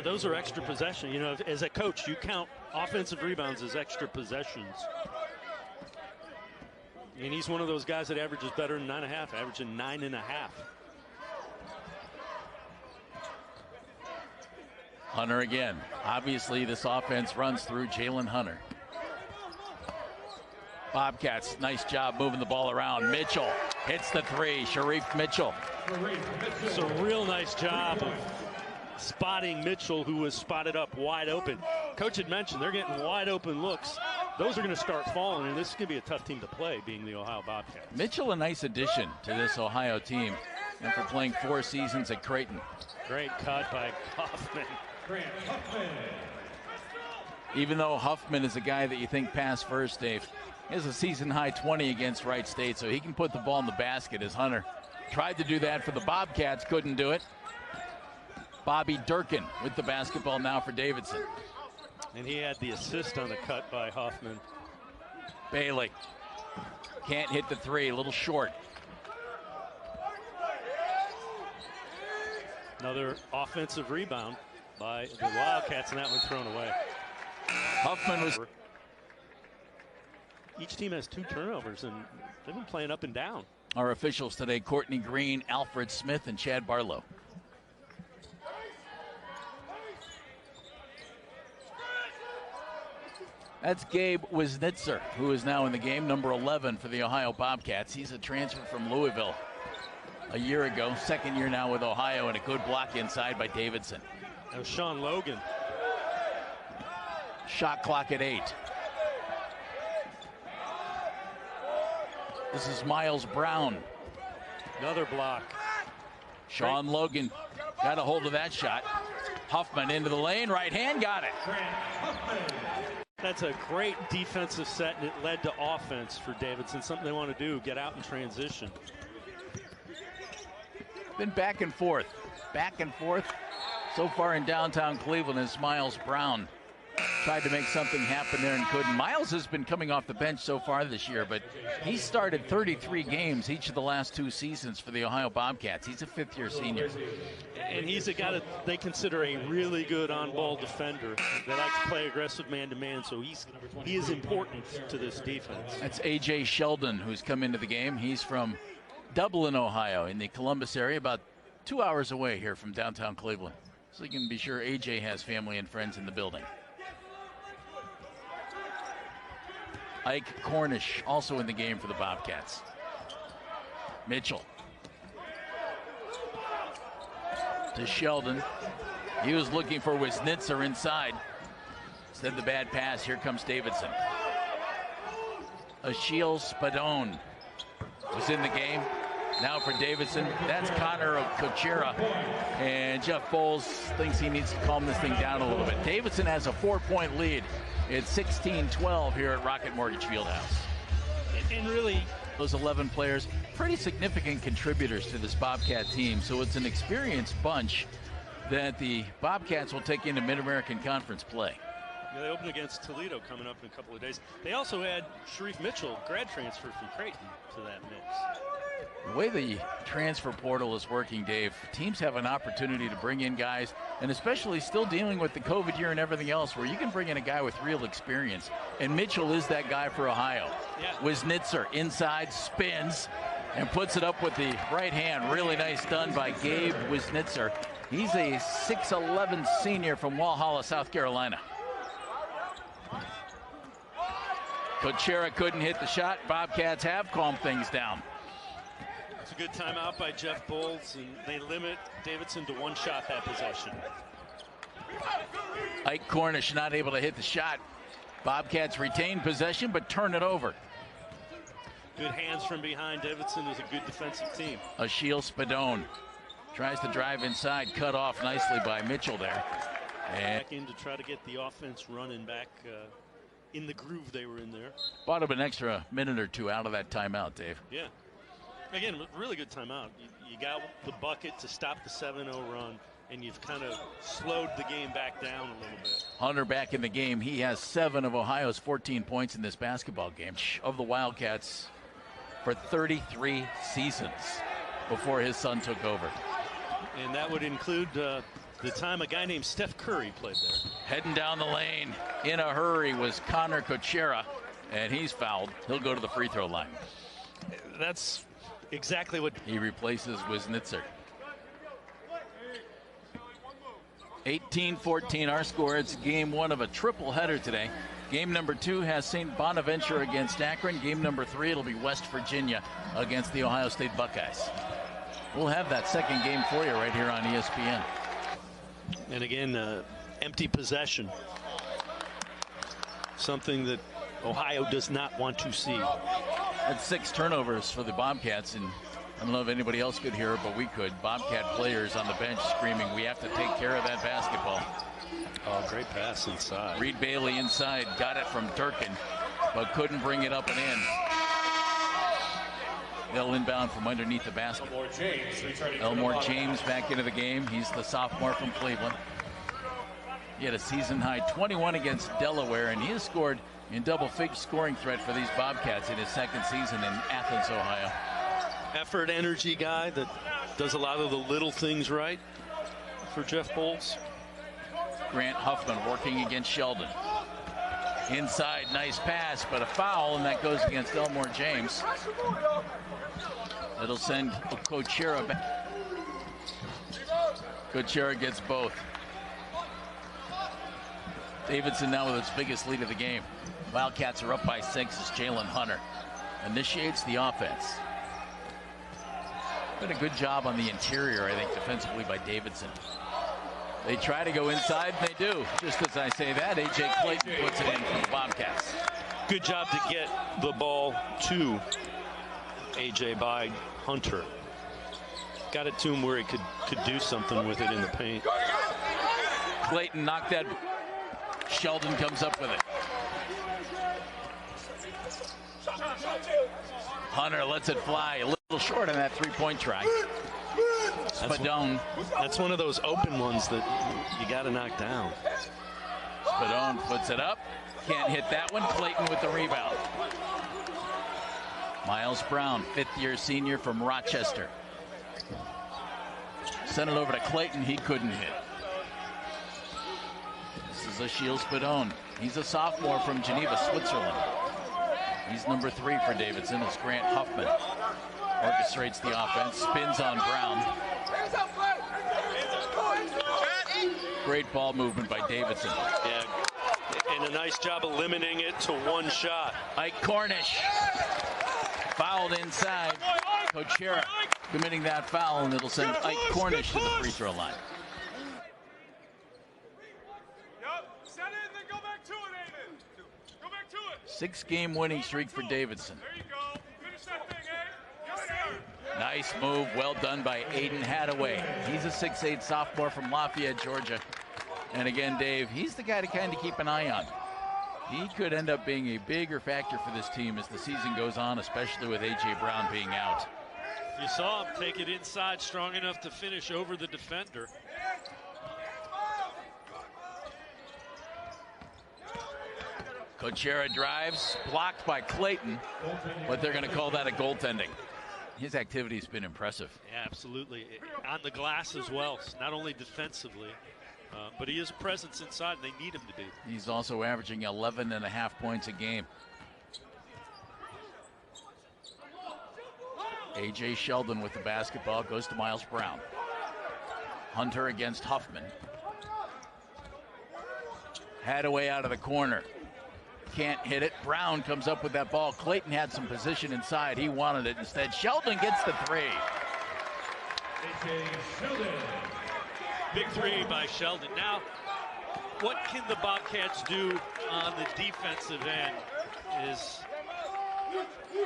Those are extra possessions. You know, as a coach, you count offensive rebounds as extra possessions. And he's one of those guys that averages better than 9.5, averaging 9.5. Hunter again. Obviously, this offense runs through Jalen Hunter. Bobcats, nice job moving the ball around. Mitchell hits the three. Sharif Mitchell. It's a real nice job of spotting Mitchell, who was spotted up wide open. Coach had mentioned they're getting wide open looks. Those are going to start falling, and this is going to be a tough team to play, being the Ohio Bobcats. Mitchell, a nice addition to this Ohio team after playing 4 seasons at Creighton. Great cut by Huffman. Even though Huffman is a guy that you think pass first, Dave, he has a season-high 20 against Wright State, so he can put the ball in the basket as Hunter tried to do that for the Bobcats, couldn't do it. Bobby Durkin with the basketball now for Davidson. And he had the assist on the cut by Huffman. Bailey can't hit the three, a little short. Another offensive rebound by the Wildcats, and that one thrown away. Huffman was... Each team has 2 turnovers, and they've been playing up and down. Our officials today, Courtney Green, Alfred Smith, and Chad Barlow. That's Gabe Wisnitzer, who is now in the game, number 11 for the Ohio Bobcats. He's a transfer from Louisville a year ago, second year now with Ohio, and a good block inside by Davidson. That was Sean Logan. Shot clock at 8. This is Miles Brown. Another block. Sean Logan got a hold of that shot. Huffman into the lane, right hand, got it. That's a great defensive set, and it led to offense for Davidson. Something they want to do, get out in transition. Been back and forth so far in downtown Cleveland as Miles Brown tried to make something happen there and couldn't. Miles has been coming off the bench so far this year, but he started 33 games each of the last 2 seasons for the Ohio Bobcats. He's a 5th-year senior. And he's a guy that they consider a really good on-ball defender. They like to play aggressive man-to-man, so he is important to this defense. That's A.J. Sheldon, who's come into the game. He's from Dublin, Ohio, in the Columbus area, about 2 hours away here from downtown Cleveland. So you can be sure A.J. has family and friends in the building. Ike Cornish also in the game for the Bobcats. Mitchell to Sheldon. He was looking for Wisnitzer inside. Instead, the bad pass. Here comes Davidson. Achille Spadone was in the game. Now for Davidson, that's Connor Kuchera. And Jeff Bowles thinks he needs to calm this thing down a little bit. Davidson has a 4-point lead. It's 16-12 here at Rocket Mortgage Fieldhouse. And really, those 11 players, pretty significant contributors to this Bobcat team. So it's an experienced bunch that the Bobcats will take into Mid-American Conference play. Yeah, they open against Toledo coming up in a couple of days. They also had Sharif Mitchell, grad transfer from Creighton, to that mix. The way the transfer portal is working, Dave, teams have an opportunity to bring in guys, and especially still dealing with the COVID year and everything else, where you can bring in a guy with real experience. And Mitchell is that guy for Ohio. Yeah. Wisnitzer inside, spins, and puts it up with the right hand. Really nice done by Gabe Wisnitzer. He's a 6'11 senior from Walhalla, South Carolina. Kuchera couldn't hit the shot. Bobcats have calmed things down. It's a good timeout by Jeff Bowles, and they limit Davidson to 1 shot that possession. Ike Cornish not able to hit the shot. Bobcats retain possession, but turn it over. Good hands from behind. Davidson is a good defensive team. Achille Spadone tries to drive inside, cut off nicely by Mitchell there. And back in to try to get the offense running back in the groove they were in there. Bought him an extra minute or 2 out of that timeout, Dave. Yeah. Again, really good timeout. You got the bucket to stop the 7-0 run, and you've kind of slowed the game back down a little bit. Hunter back in the game. He has 7 of Ohio's 14 points in this basketball game of the Wildcats for 33 seasons before his son took over. And that would include the time a guy named Steph Curry played there. Heading down the lane in a hurry was Connor Kuchera, and he's fouled. He'll go to the free throw line. That's exactly what he replaces Wisnitzer. 18-14 our score. It's game one of a triple header today. Game number 2 has St. Bonaventure against Akron. Game number 3, it'll be West Virginia against the Ohio State Buckeyes. We'll have that second game for you right here on ESPN. And again, empty possession. Something that Ohio does not want to see. That's 6 turnovers for the Bobcats, and I don't know if anybody else could hear it, but we could. Bobcat players on the bench screaming, we have to take care of that basketball. Oh, great pass inside. Reed Bailey inside, got it from Durkin, but couldn't bring it up and in. They'll inbound from underneath the basket. Elmore James back into the game. He's the sophomore from Cleveland. He had a season-high 21 against Delaware, and he has scored in double-figure scoring threat for these Bobcats in his second season in Athens, Ohio. Effort, energy guy that does a lot of the little things right for Jeff Bowles. Grant Huffman working against Sheldon. Inside, nice pass, but a foul, and that goes against Elmore James. It'll send Kuchera back. Kuchera gets both. Davidson now with its biggest lead of the game. Wildcats are up by 6 as Jalen Hunter initiates the offense. Been a good job on the interior, I think, defensively by Davidson. They try to go inside, and they do. Just as I say that, A.J. Clayton puts it in for the Bobcats. Good job to get the ball to A.J. by Hunter. Got it to him where he could do something with it in the paint. Clayton knocked that. Sheldon comes up with it. Hunter lets it fly. A little short on that three-point try. Spadone. That's one of those open ones that you got to knock down. Spadone puts it up. Can't hit that one. Clayton with the rebound. Miles Brown, fifth-year senior from Rochester. Sent it over to Clayton. He couldn't hit. This is Ashiel Spadone. He's a sophomore from Geneva, Switzerland. He's number 3 for Davidson as Grant Huffman orchestrates the offense, spins on Brown. Great ball movement by Davidson. Yeah, and a nice job of limiting it to one shot. Ike Cornish fouled inside. Kuchera committing that foul, and it'll send Ike Cornish to the free throw line. Set it and then go back to it, Aiden. Go back to it. 6-game winning streak for Davidson. There you go. Finish that thing, Aiden. Yes, sir. Nice move, well done by Aiden Hadaway. He's a 6'8 sophomore from Lafayette, Georgia. And again, Dave, he's the guy to kind of keep an eye on. He could end up being a bigger factor for this team as the season goes on, especially with A.J. Brown being out. You saw him take it inside strong enough to finish over the defender. Kuchera drives, blocked by Clayton, but they're going to call that a goaltending. His activity's been impressive. Yeah, absolutely. On the glass as well, not only defensively, but he is a presence inside, and they need him to be. He's also averaging 11.5 points a game. A.J. Sheldon with the basketball, goes to Miles Brown. Hunter against Huffman. Hadaway out of the corner. Can't hit it. Brown comes up with that ball. Clayton had some position inside. He wanted it instead. Sheldon gets the 3. Big 3 by Sheldon. Now, what can the Bobcats do on the defensive end is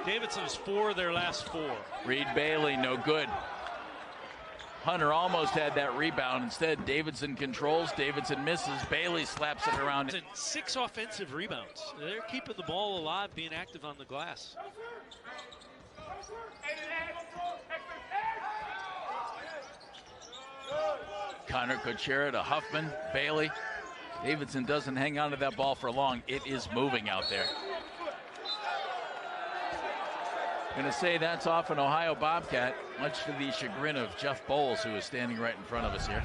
Davidson's 4 of their last 4. Reed Bailey, no good. Hunter almost had that rebound. Instead, Davidson controls. Davidson misses. Bailey slaps it around. 6 offensive rebounds. They're keeping the ball alive, being active on the glass. Connor Kuchera to Huffman. Bailey. Davidson doesn't hang on to that ball for long. It is moving out there. Going to say that's off an Ohio Bobcat, much to the chagrin of Jeff Bowles, who is standing right in front of us here.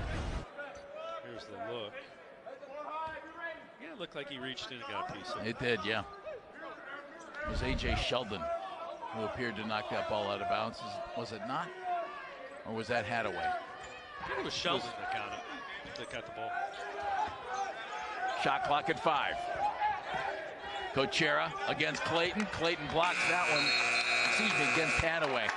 It looked like he reached in and got a piece of it. It did, yeah. It was A.J. Sheldon who appeared to knock that ball out of bounds. Was it not? Or was that Hadaway? I think it was Sheldon that got the ball. Shot clock at 5. Kuchera against Clayton. Clayton blocks that one, against Hadaway.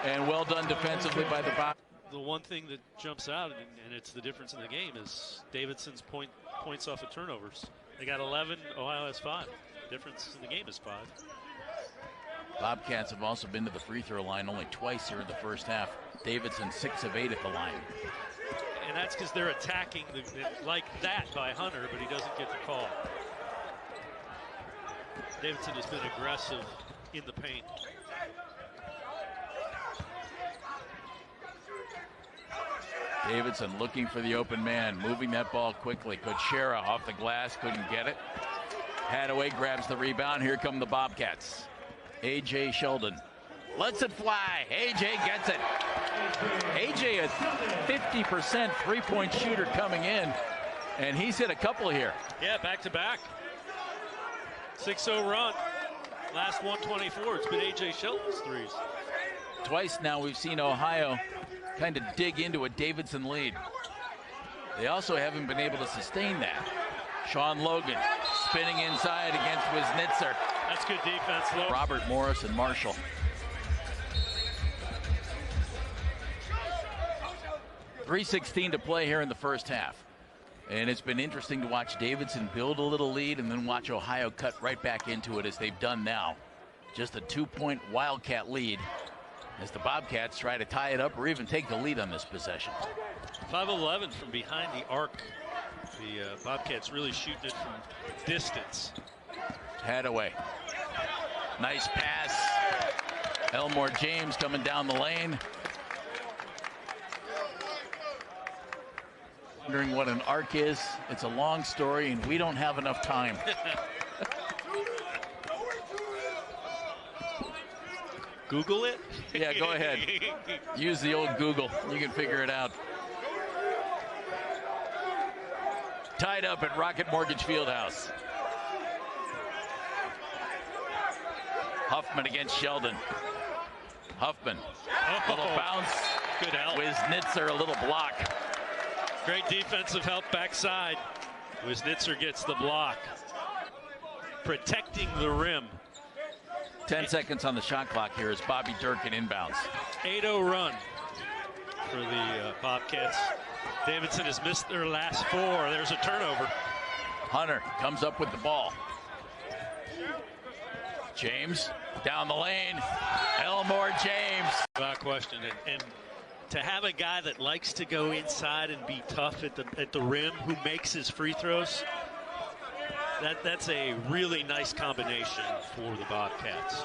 And well done defensively by the Bob. The one thing that jumps out, and it's the difference in the game, is Davidson's points off of turnovers. They got 11, Ohio has 5. Difference in the game is 5. Bobcats have also been to the free throw line only twice here in the first half. Davidson 6 of 8 at the line. And that's because they're attacking like that by Hunter, but he doesn't get the call. Davidson has been aggressive in the paint. Davidson looking for the open man, moving that ball quickly. Kuchera off the glass, couldn't get it. Hadaway grabs the rebound. Here come the Bobcats. A.J. Sheldon lets it fly. A.J. gets it. A.J. a 50% three-point shooter coming in, and he's hit a couple here. Yeah, back-to-back. 6-0 run. Last 124. It's been A.J. Sheldon's threes. Twice now we've seen Ohio kind of dig into a Davidson lead. They also haven't been able to sustain that. Sean Logan spinning inside against Wisnitzer. That's good defense, Logan. Robert Morris and Marshall. .316 to play here in the first half. And it's been interesting to watch Davidson build a little lead and then watch Ohio cut right back into it as they've done now. Just a 2-point Wildcat lead as the Bobcats try to tie it up or even take the lead on this possession. 5-11 from behind the arc. The Bobcats really shooting it from distance. Hadaway. Nice pass. Elmore James coming down the lane. Wondering what an arc is. It's a long story and we don't have enough time. Google it? Yeah, go ahead. Use the old Google. You can figure it out. Tied up at Rocket Mortgage Fieldhouse. Huffman against Sheldon. Huffman. Little bounce. Good help. Wisnitzer a little block. Great defensive help backside. Wisnitzer gets the block. Protecting the rim. 10 seconds on the shot clock here as Bobby Durkin inbounds. 8-0 run for the Bobcats. Davidson has missed their last 4. There's a turnover. Hunter comes up with the ball. James down the lane. Elmore James. Without question. And to have a guy that likes to go inside and be tough at the rim, who makes his free throws, that's a really nice combination for the Bobcats.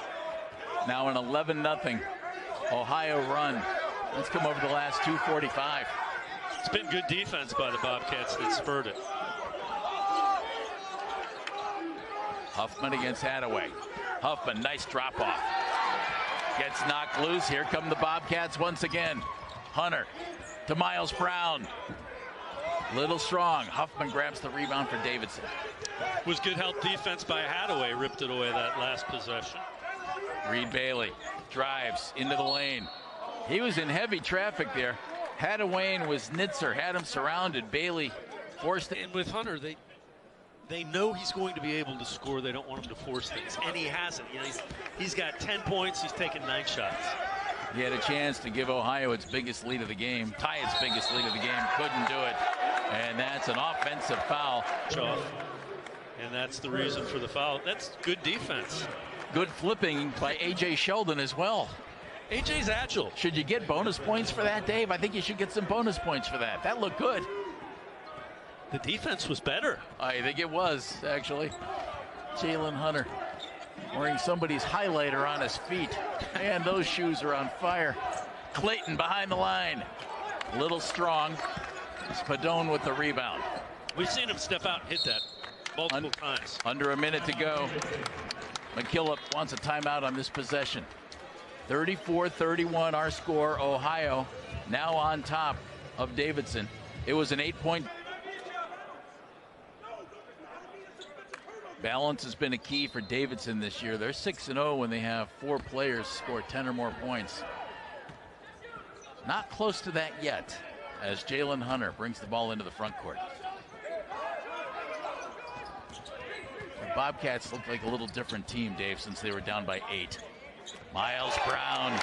Now an 11-0 Ohio run. Let's come over the last 2:45. It's been good defense by the Bobcats that spurred it. Huffman against Hadaway. Huffman, nice drop off. Gets knocked loose. Here come the Bobcats once again. Hunter to Miles Brown. Little strong. Huffman grabs the rebound for Davidson. Was good help defense by Hadaway. Ripped it away that last possession. Reed Bailey drives into the lane. He was in heavy traffic there. Hadaway and Wisnitzer had him surrounded. Bailey forced it. And with Hunter, they know he's going to be able to score. They don't want him to force things, and he hasn't. You know, he's got 10 points. He's taken 9 shots. He had a chance to give Ohio its biggest lead of the game, tie its biggest lead of the game, couldn't do it. And that's an offensive foul. And that's the reason for the foul. That's good defense. Good flipping by A.J. Sheldon as well. A.J.'s agile. Should you get bonus points for that, Dave? I think you should get some bonus points for that. That looked good. The defense was better. I think it was, actually. Jalen Hunter wearing somebody's highlighter on his feet. Man, those shoes are on fire. Clayton behind the line. Little strong. Spadone with the rebound. We've seen him step out and hit that multiple times. Under a minute to go. McKillop wants a timeout on this possession. 34-31 our score. Ohio now on top of Davidson. It was an 8-point. Balance has been a key for Davidson this year. They're 6-0 when they have 4 players score 10 or more points. Not close to that yet, as Jalen Hunter brings the ball into the front court. The Bobcats look like a little different team, Dave, since they were down by 8. Miles Brown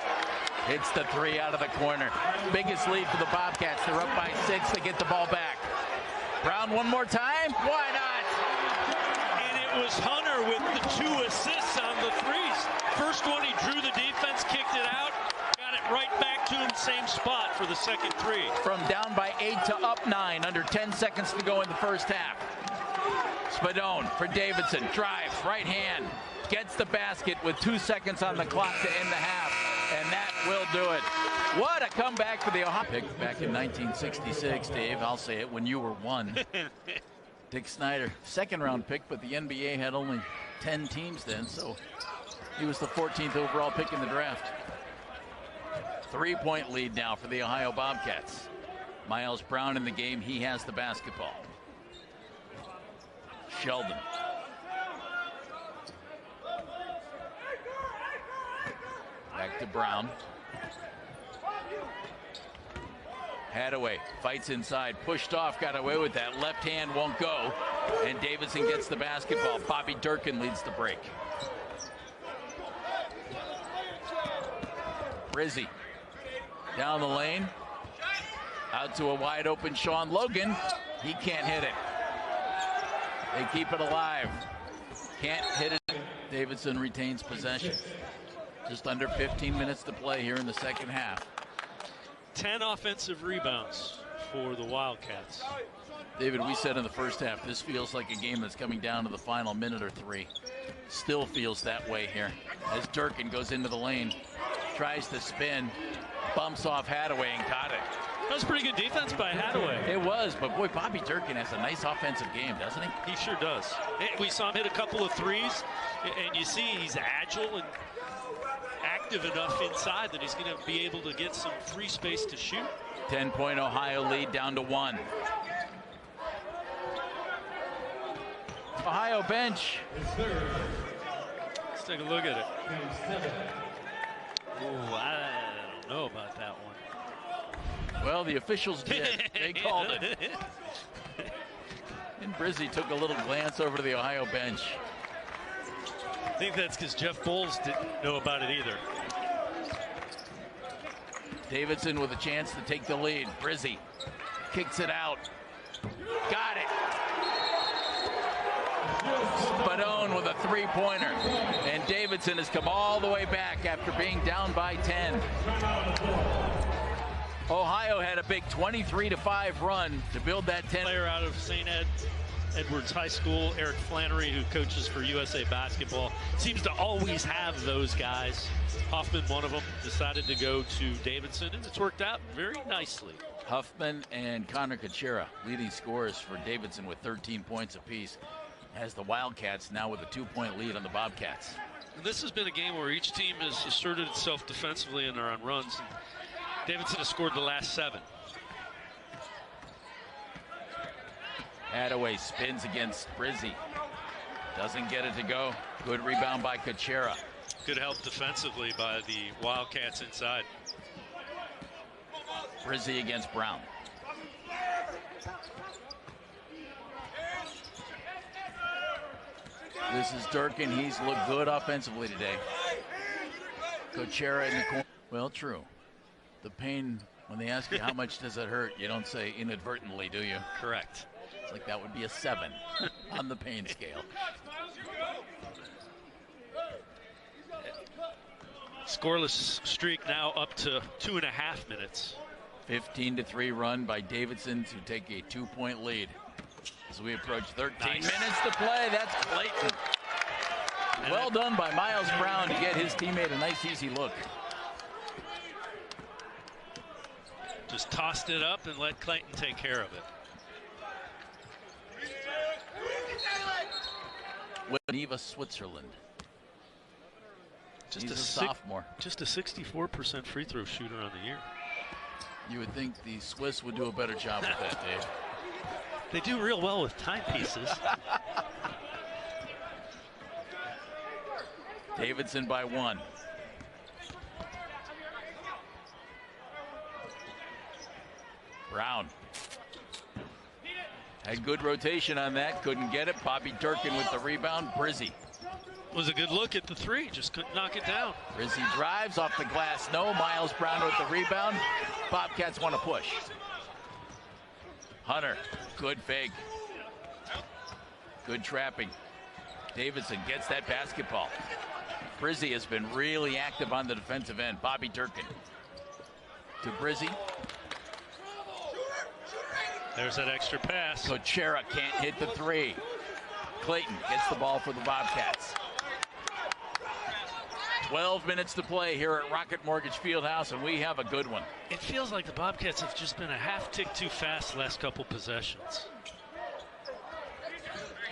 hits the 3 out of the corner. Biggest lead for the Bobcats. They're up by 6. They get the ball back. Brown one more time. Why not? It was Hunter with the 2 assists on the threes. First one, he drew the defense, kicked it out, got it right back to him, same spot for the second 3. From down by 8 to up 9, under 10 seconds to go in the first half. Spadone for Davidson, drives, right hand, gets the basket with 2 seconds on the clock to end the half, and that will do it. What a comeback for the Ohio. Picked back in 1966, Dave, I'll say it, when you were 1. Dick Snyder, 2nd round pick, but the NBA had only 10 teams then, so he was the 14th overall pick in the draft. 3-point lead now for the Ohio Bobcats. Miles Brown in the game, he has the basketball. Sheldon. Back to Brown. Hadaway fights inside, pushed off, got away with that. Left hand won't go, and Davidson gets the basketball. Bobby Durkin leads the break. Brizzi down the lane, out to a wide open Sean Logan. He can't hit it. They keep it alive. Can't hit it. Davidson retains possession. Just under 15 minutes to play here in the second half. 10 offensive rebounds for the Wildcats. David, we said in the first half, this feels like a game that's coming down to the final minute or 3. Still feels that way here as Durkin goes into the lane, tries to spin, bumps off Hadaway and got it. That was pretty good defense by Hadaway. It was, but boy, Bobby Durkin has a nice offensive game, doesn't he? He sure does. We saw him hit a couple of threes, and you see he's agile and active enough inside that he's going to be able to get some free space to shoot. 10-point Ohio lead down to 1. Ohio bench. Let's take a look at it. Ooh, I don't know about that one. Well, the officials did. They called it. And Brizzi took a little glance over to the Ohio bench. I think that's because Jeff Bowles didn't know about it either. Davidson with a chance to take the lead. Brizzi kicks it out. Got it. Spadone with a 3-pointer. And Davidson has come all the way back after being down by 10. Ohio had a big 23-5 run to build that 10. Player out of St. Edwards High School, Eric Flannery, who coaches for USA Basketball, seems to always have those guys. Huffman, one of them, decided to go to Davidson, and it's worked out very nicely. Huffman and Connor Kuchera, leading scorers for Davidson with 13 points apiece, has the Wildcats now with a 2-point lead on the Bobcats. And this has been a game where each team has asserted itself defensively and are on runs. And Davidson has scored the last 7. Hadaway spins against Brizzi. Doesn't get it to go. Good rebound by Kuchera. Good help defensively by the Wildcats inside. Brizzi against Brown. This is Durkin. He's looked good offensively today. Kuchera in the corner. Well, true. The pain, when they ask you how much does it hurt, you don't say inadvertently, do you? Correct. It's like that would be a 7 on the pain scale. Scoreless streak now up to 2.5 minutes. 15-3 run by Davidson to take a 2-point lead. As we approach 13 minutes to play, that's Clayton. And well done by Miles Brown to get his teammate a nice easy look. Just tossed it up and let Clayton take care of it. Geneva, Switzerland. Just He's a sophomore. Just a 64% free throw shooter on the year. You would think the Swiss would do a better job with that, Dave. They do real well with timepieces. Davidson by 1. Brown had good rotation on that, couldn't get it. Bobby Durkin with the rebound. Brizzi Was a good look at the three, just couldn't knock it down. Brizzi drives off the glass. No. Miles Brown with the rebound. Bobcats want to push. Hunter, good fake. Good trapping. Davidson gets that basketball. Brizzi has been really active on the defensive end. Bobby Durkin to Brizzi. There's that extra pass. Kochera can't hit the three. Clayton gets the ball for the Bobcats. 12 minutes to play here at Rocket Mortgage Fieldhouse, and we have a good one. It feels like the Bobcats have just been a half tick too fast the last couple possessions.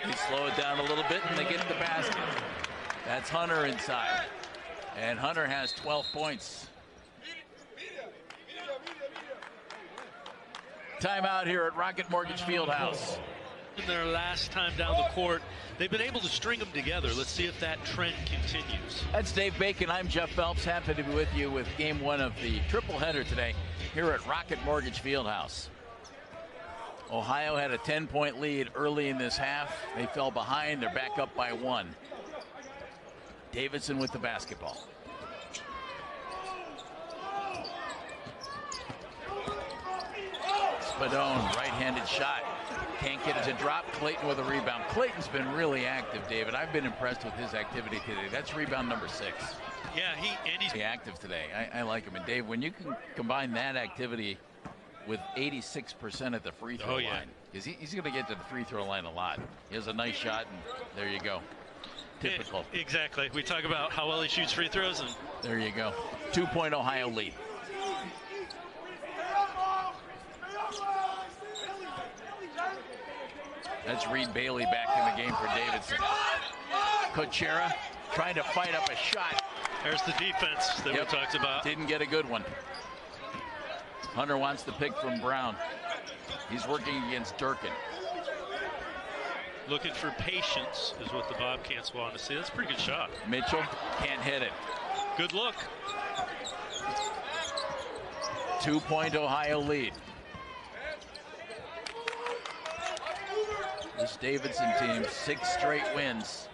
They slow it down a little bit, and they get the basket. That's Hunter inside. And Hunter has 12 points. Timeout here at Rocket Mortgage Fieldhouse. In their last time down the court, they've been able to string them together. Let's see if that trend continues. That's Dave Bacon. I'm Jeff Phelps. Happy to be with you with game one of the triple header today here at Rocket Mortgage Fieldhouse. Ohio had a 10-point lead early in this half. They fell behind. They're back up by 1. Davidson with the basketball. Spadone, right-handed shot. Can't get it to drop. Clayton with a rebound. Clayton's been really active, David. I've been impressed with his activity today. That's rebound number 6. Yeah, he's active today. I like him. And Dave, when you can combine that activity with 86% at the free throw line, because he's going to get to the free throw line a lot. He has a nice shot, and there you go. Typical. Exactly. We talk about how well he shoots free throws, and there you go. 2-point Ohio lead. That's Reed Bailey back in the game for Davidson. Kochera trying to fight up a shot. There's the defense that we talked about. Didn't get a good one. Hunter wants the pick from Brown. He's working against Durkin. Looking for patience is what the Bobcats want to see. That's a pretty good shot. Mitchell can't hit it. Good look. 2-point Ohio lead. This Davidson team, 6 straight wins.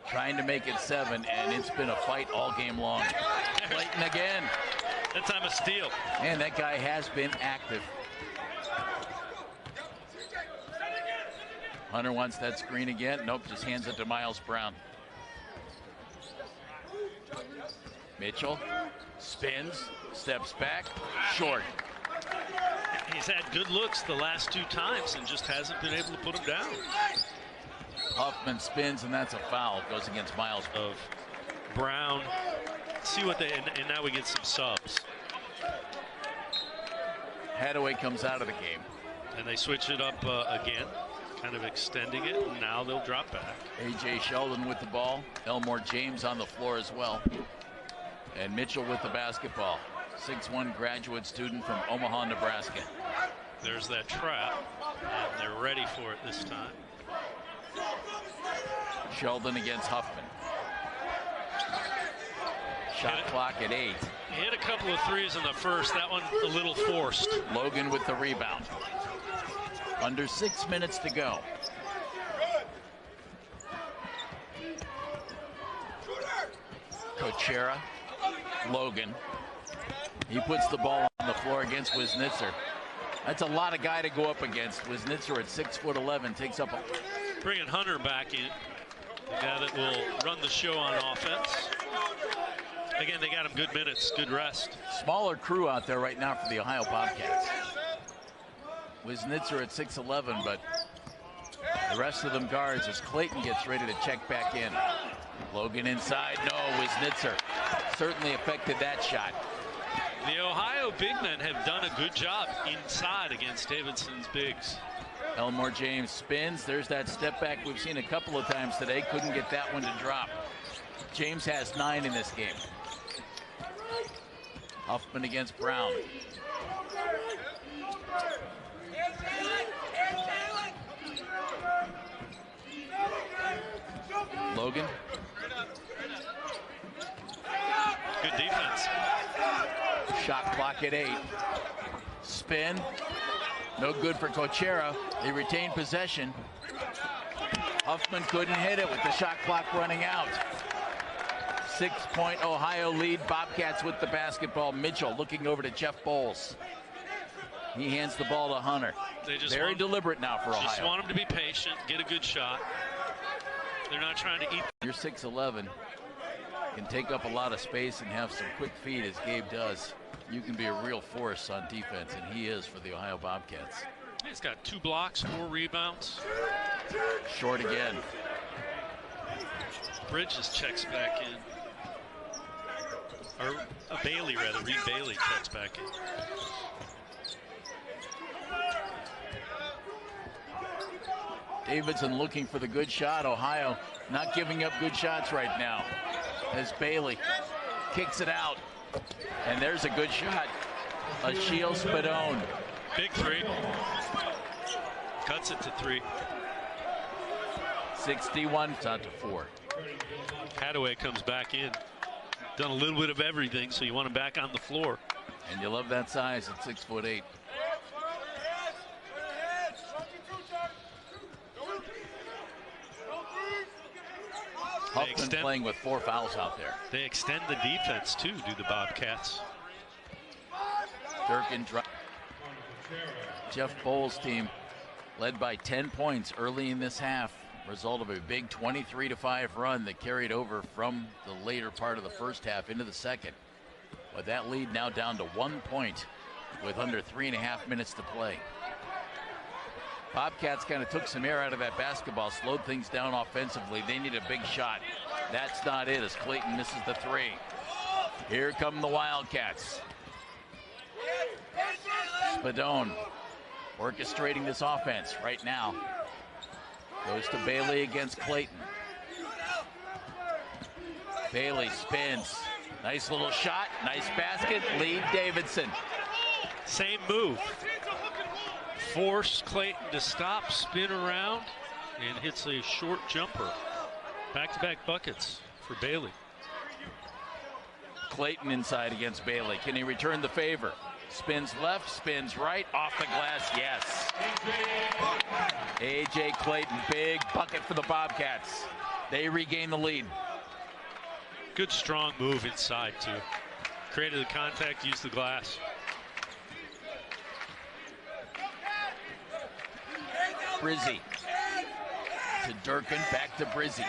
Trying to make it 7, and it's been a fight all game long. Clayton again. That time a steal. And that guy has been active. Hunter wants that screen again. Nope, just hands it to Miles Brown. Mitchell spins, steps back, short. He's had good looks the last 2 times and just hasn't been able to put him down. Huffman spins, and that's a foul. Goes against Miles. Of Brown. See what they, and now we get some subs. Hadaway comes out of the game. And they switch it up again, kind of extending it. Now they'll drop back. A.J. Sheldon with the ball. Elmore James on the floor as well. And Mitchell with the basketball. 6'1" graduate student from Omaha, Nebraska. There's that trap, and they're ready for it this time. Sheldon against Huffman. Shot clock at 8. He hit a couple of threes in the first. That one a little forced. Logan with the rebound. Under 6 minutes to go. Kochera. Logan. He puts the ball on the floor against Wisnitzer. That's a lot of guy to go up against. Wisnitzer at 6'11" takes up a... Bringing Hunter back in. The guy that will run the show on offense. Again, they got him good minutes, good rest. Smaller crew out there right now for the Ohio Bobcats. Wisnitzer at 6'11", but the rest of them guards as Clayton gets ready to check back in. Logan inside, no, Wisnitzer certainly affected that shot. The Ohio big men have done a good job inside against Davidson's bigs. Elmore James spins. There's that step back we've seen a couple of times today. Couldn't get that one to drop. James has 9 in this game. Huffman against Brown. Logan Shot clock at 8. Spin. No good for Cochera. They retain possession. Huffman couldn't hit it with the shot clock running out. 6-point Ohio lead. Bobcats with the basketball. Mitchell looking over to Jeff Bowles. He hands the ball to Hunter. They just Very deliberate now for Ohio. Just want him to be patient, get a good shot. They're not trying to eat. You're 6'11", can take up a lot of space and have some quick feet as Gabe does. You can be a real force on defense, and he is for the Ohio Bobcats. He's got 2 blocks, 4 rebounds. Short again. Bridges checks back in. Or Bailey, rather. Reed Bailey checks back in. Davidson looking for the good shot. Ohio not giving up good shots right now as Bailey kicks it out. And there's a good shot. Achille Spadone. Big 3. Cuts it to 3. 61 out to 4. Hadaway comes back in. Done a little bit of everything, so you want him back on the floor. And you love that size at 6'8". Huffman playing with 4 fouls out there. They extend the defense too, do the Bobcats. Durkin, Jeff Bowles' team led by 10 points early in this half. Result of a big 23-5 run that carried over from the later part of the first half into the second. But that lead now down to 1 point with under 3.5 minutes to play. Bobcats kind of took some air out of that basketball, slowed things down offensively. They need a big shot. That's not it as Clayton misses the 3. Here come the Wildcats. Spadone orchestrating this offense right now. Goes to Bailey against Clayton. Bailey spins. Nice little shot, nice basket. Lead Davidson. Same move. Force Clayton to stop, spin around, and hits a short jumper. Back-to-back buckets for Bailey. Clayton inside against Bailey. Can he return the favor? Spins left, spins right, off the glass, yes. A.J. Clayton, big bucket for the Bobcats. They regain the lead. Good strong move inside too. Created the contact, used the glass. Brizzi to Durkin, back to Brizzi.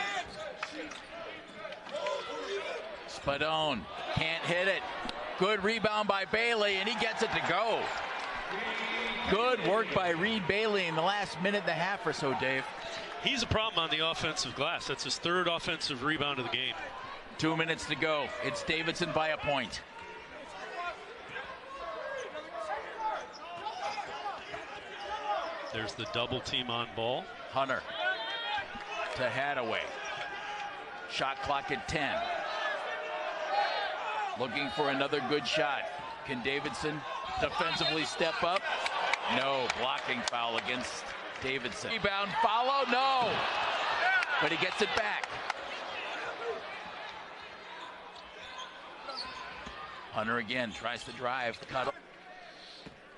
Spadone can't hit it. Good rebound by Bailey, and he gets it to go. Good work by Reed Bailey in the last minute and a half or so, Dave. He's a problem on the offensive glass. That's his 3rd offensive rebound of the game. 2 minutes to go. It's Davidson by a point. There's the double team on ball. Hunter to Hadaway. Shot clock at 10. Looking for another good shot. Can Davidson defensively step up? No. Blocking foul against Davidson. Rebound, follow, no. But he gets it back. Hunter again tries to drive. Cut.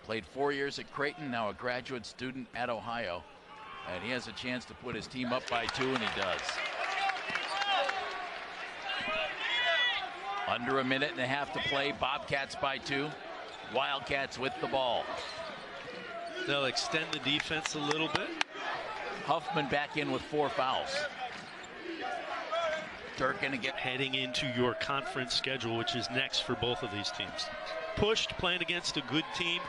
Played 4 years at Creighton, now a graduate student at Ohio. And he has a chance to put his team up by 2, and he does. Under a minute and a half to play. Bobcats by 2. Wildcats with the ball. They'll extend the defense a little bit. Huffman back in with 4 fouls. Durkin again. Heading into your conference schedule, which is next for both of these teams. Pushed, playing against a good team.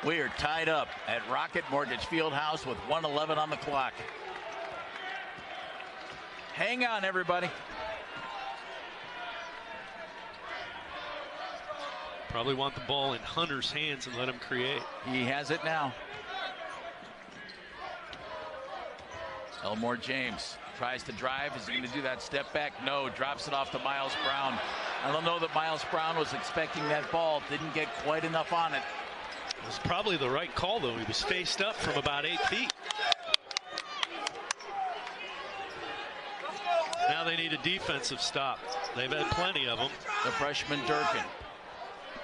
We are tied up at Rocket Mortgage Fieldhouse with 1:11 on the clock. Hang on, everybody. Probably want the ball in Hunter's hands and let him create. He has it now. Elmore James tries to drive. Is he going to do that step back? No, drops it off to Miles Brown. I don't know that Miles Brown was expecting that ball. Didn't get quite enough on it. It was probably the right call, though. He was faced up from about 8 feet. Now they need a defensive stop. They've had plenty of them. The freshman Durkin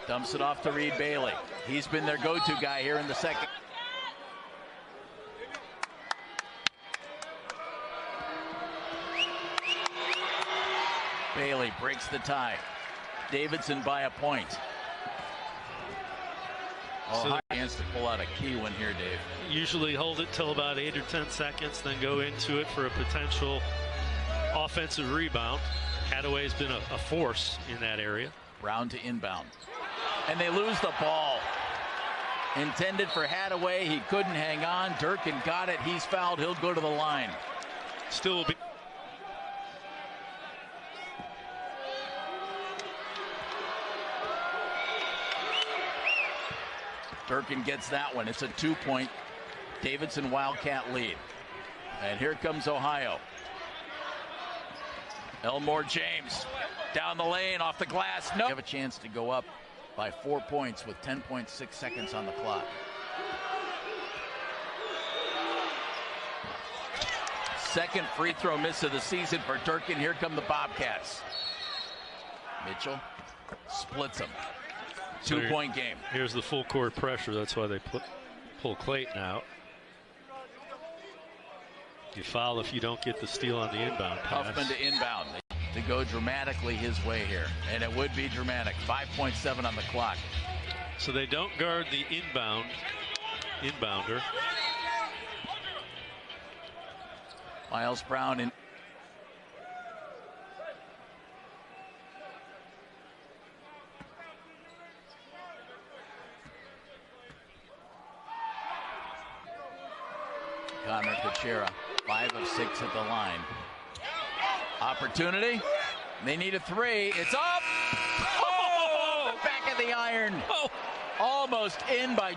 dumps it off to Reed Bailey. He's been their go-to guy here in the second. Bailey breaks the tie. Davidson by a point. Ohio chance to pull out a key one here, Dave. Usually hold it till about 8 or 10 seconds, then go into it for a potential offensive rebound. Hadaway's been a force in that area. Brown to inbound. And they lose the ball. Intended for Hadaway. He couldn't hang on. Durkin got it. He's fouled. He'll go to the line. Still will be. Durkin gets that one. It's a 2-point Davidson Wildcat lead. And here comes Ohio. Elmore James down the lane, off the glass. No. Have a chance to go up by 4 points with 10.6 seconds on the clock. Second free throw miss of the season for Durkin. Here come the Bobcats. Mitchell splits them. 2-point game. Here's the full court pressure. That's why they pull Clayton out. You foul if you don't get the steal on the inbound pass. Huffman to inbound to go dramatically his way here, and it would be dramatic. 5.7 on the clock. So they don't guard the inbounder. Miles Brown in. Connor Kuchera, 5 of 6 at the line. Opportunity. They need a 3. It's up. Oh! Back of the iron. Oh! Almost in by